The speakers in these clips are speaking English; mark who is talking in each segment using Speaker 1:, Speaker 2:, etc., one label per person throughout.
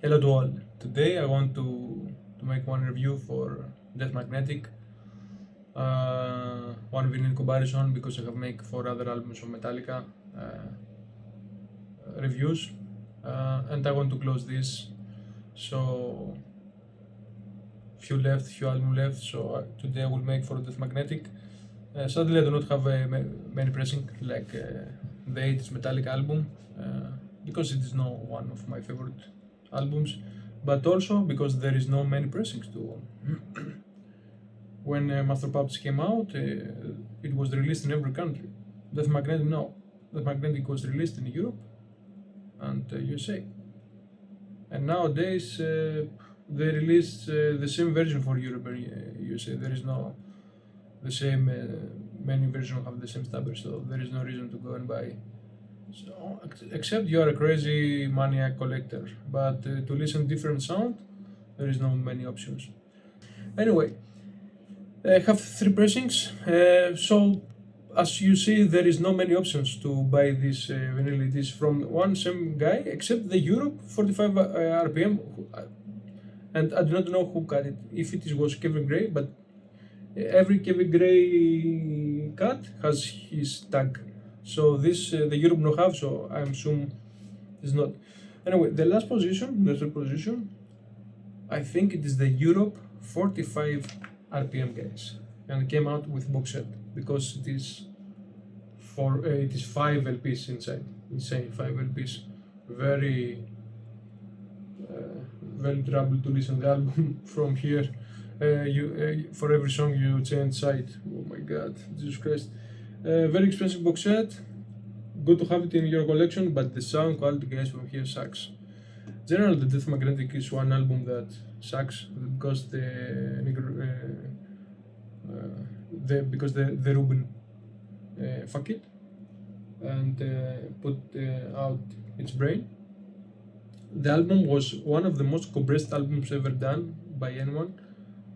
Speaker 1: Hello to all. Today I want to make one review for Death Magnetic, one vinyl comparison because I have made 4 other albums of Metallica reviews, and I want to close this. So few left, few album left. So today I will make for Death Magnetic. Sadly, I do not have many pressing like the 80s Metallica album because it is not one of my favorite albums, but also because there is no many pressings to. When Master Puppets came out, it was released in every country. Death Magnetic, no. Death Magnetic was released in Europe and USA. And nowadays, they release the same version for Europe and USA. There is no the same many versions have the same stubber, so there is no reason to go and buy. So, except you are a crazy maniac collector, but to listen different sound, there is no many options. Anyway, I have 3 pressings, so as you see, there is no many options to buy this vinyl. It is from one same guy, except the Europe 45 RPM, and I do not know who cut it. If it was Kevin Gray, but every Kevin Gray cut has his tag. So this the Europe no have, so I assume it's not. Anyway, the last position, the third position, I think it is the Europe 45 RPM guys, and it came out with box set because it is 5 LPs inside. Insane 5 LPs. Very very trouble to listen the album from here. For every song you change side. Oh my god, Jesus Christ! Very expensive box set. Good to have it in your collection, but the sound quality guys from here sucks. Generally, the Death Magnetic is one album that sucks because the Ruben fuck it and put out its brain. The album was one of the most compressed albums ever done by anyone.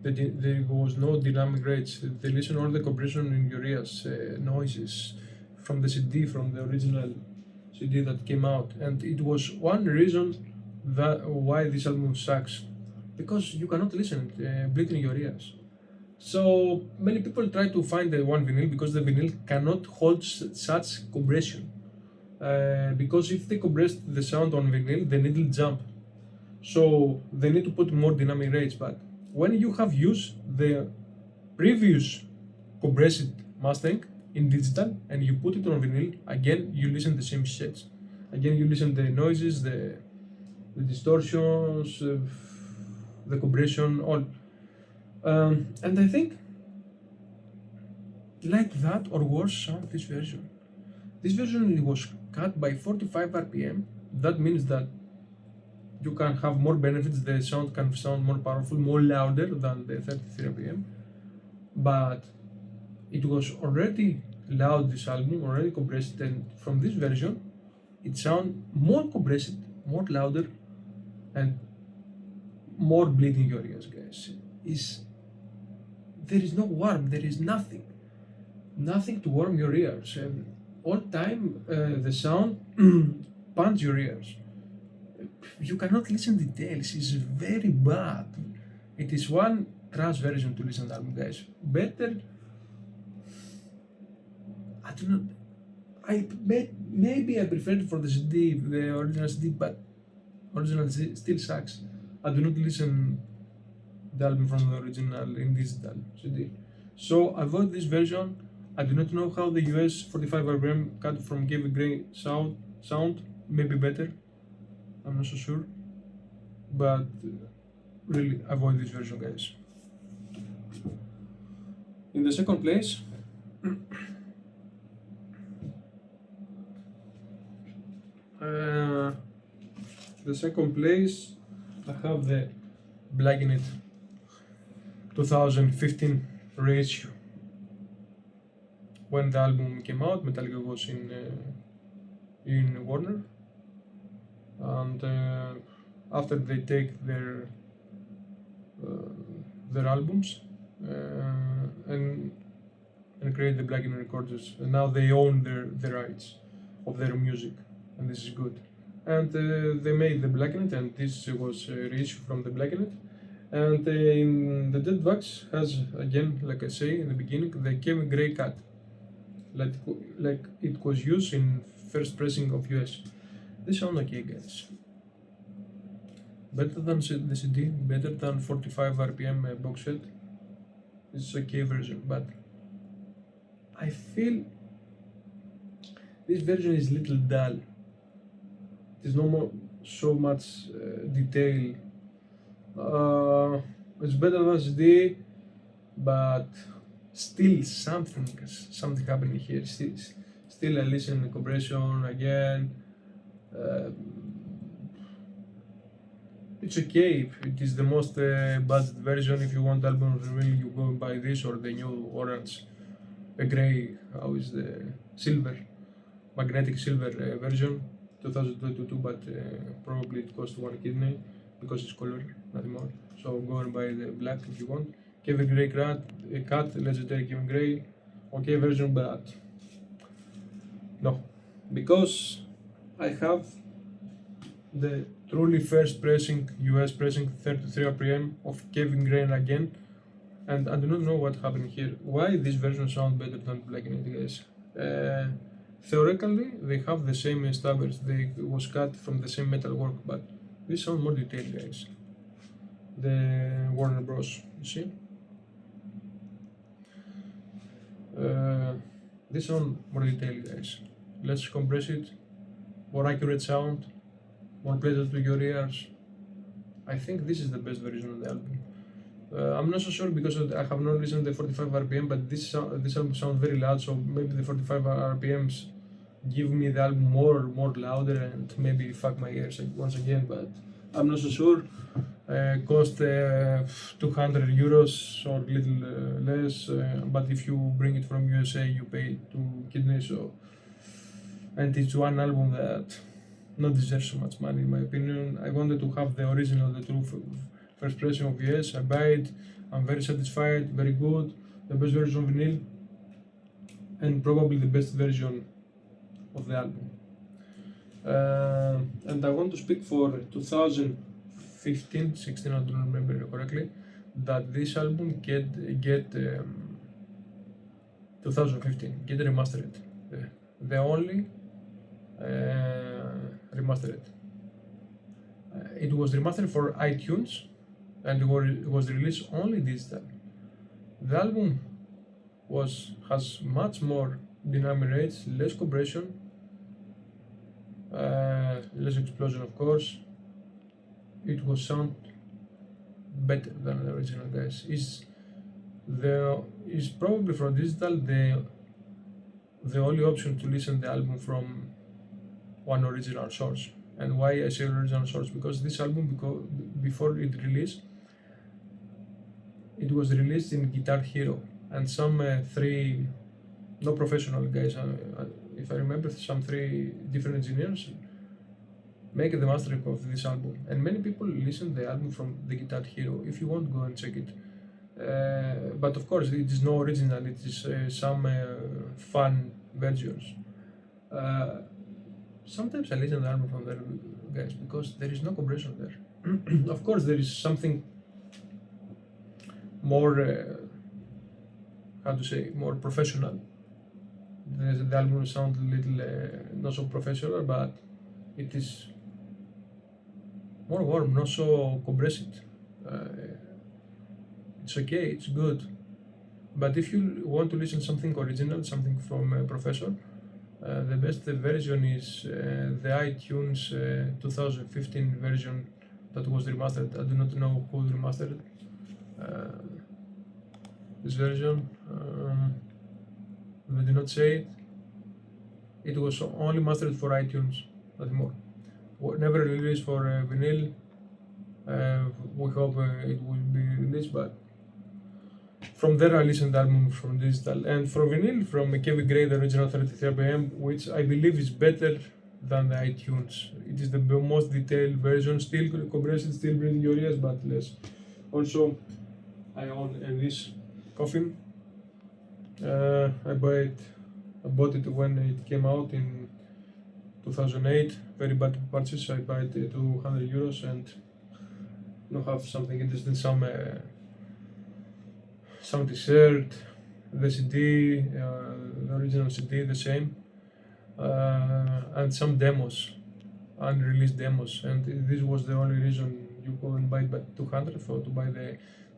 Speaker 1: There was no dynamic rates. They listen all the compression in your ears, noises from the CD, from the original CD that came out, and it was one reason that why this album sucks, because you cannot listen it, bleed in your ears. So many people try to find the one vinyl because the vinyl cannot hold such compression. Because if they compress the sound on vinyl, the needle jump. So they need to put more dynamic rates. But when you have used the previous compressed mastering in digital and you put it on vinyl, again you listen the same shit. Again you listen the noises, the distortions, the compression, all. And I think like that or worse sound this version. This version was cut by 45 RPM. That means that you can have more benefits. The sound can sound more powerful, more louder than the 33 RPM. But it was already loud, this album, already compressed, and from this version, it sounds more compressed, more louder, and more bleeding your ears, guys. There is no warmth, there is nothing to warm your ears. And all time the sound punch your ears. You cannot listen details. It's very bad. It is one trash version to listen to album, guys. Better. I don't know. Maybe I prefer it for the CD, the original CD, but original CD still sucks. I do not listen the album from the original in digital CD. So avoid this version. I do not know how the US 45 RPM cut from Kevin Gray sound maybe better. I'm not so sure, but really avoid this version, guys. In the second place, the second place I have the Blackened 2015 Reissue. When the album came out, Metallica was in Warner, and after they take their albums and create the Blackened Recorders, and now they own the rights of their music, and this is good. and they made the Blackened, and this was a reissue from the Blackened. And in the Dead Bugs has, again, like I say in the beginning, the Kevin Gray cut, like it was used in first pressing of US. They sound okay, guys. Better than the CD, better than 45 RPM box set. It's okay version, but I feel this version is little dull. There's no more so much detail. It's better than CD, but still something happening here. Still I listen to compression again. It's okay. It is the most budget version. If you want album really, you go and buy this or the new orange, gray. How is the silver, magnetic silver version, 2022, but probably it costs one kidney because it's color, nothing more. So go and buy the black if you want. Kevin Gray cut, legendary Kevin Gray, okay version, but no, because I have the truly first pressing, US pressing 33 RPM of Kevin Gray again, and I do not know what happened here. Why this version sounds better than Blackened, guys? Theoretically, they have the same stabbers. They was cut from the same metal work, but this sound more detailed, guys. The Warner Bros. You see? This sound more detailed, guys. Let's compress it. More accurate sound. More pleasure to your ears. I think this is the best version of the album. I'm not so sure because I have not listened to the 45 RPM, but this album sounds very loud, so maybe the 45 RPMs give me the album more louder and maybe fuck my ears once again, but I'm not so sure. Cost 200 euros or little less, but if you bring it from USA, you pay 2 kidneys, so, and it's one album that not deserves so much money in my opinion. I wanted to have the original, the true first pressing of US. I buy it, I'm very satisfied, very good, the best version of vinyl, and probably the best version of the album. And I want to speak for 2015, 16, I don't remember correctly, that this album get 2015, get remastered. The only remastered. It was remastered for iTunes and it was released only digital. The album has much more dynamic rates, less compression, less explosion of course. It was sound better than the original, guys. Is probably for digital the only option to listen the album from one original source. And why I say original source? Because this album, before it released, it was released in Guitar Hero, and some 3 no professional guys, if I remember, some 3 different engineers make the mastering of this album, and many people listen the album from the Guitar Hero. If you want, go and check it. But of course, it is no original. It is some fun versions. Sometimes I listen to the album from there, guys, because there is no compression there. Of course, there is something more, how to say, more professional. The album sounds a little not so professional, but it is more warm, not so compressed. It's okay, it's good. But if you want to listen something original, something from a professor, the best version is the iTunes 2015 version that was remastered. I do not know who remastered this version. They did not say it. It was only mastered for iTunes, nothing more. Never released for vinyl. We hope it will be released, but from there I listened to the album from digital. And for vinyl, from Kevin Gray, the original 33 RPM, which I believe is better than the iTunes. It is the most detailed version, still compressed, still breathing your ears, but less. Also, I own this coffin. I bought it when it came out in 2008, very bad to purchase. I buy it 200 euros and now have something interesting, some t-shirt, the CD, the original CD, the same, and some demos, unreleased demos, and this was the only reason you go and buy it by 200 for to buy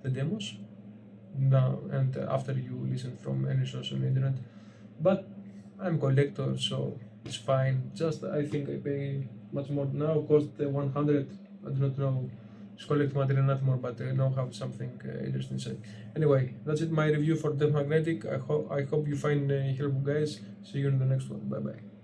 Speaker 1: the demos. Now and after you listen from any source on the internet, but I'm a collector, so it's fine. Just I think I pay much more now. Cost 100. I do not know. It's collect material, not more, but now have something interesting inside. Anyway, that's it. My review for Death Magnetic. I hope you find helpful, guys. See you in the next one. Bye bye.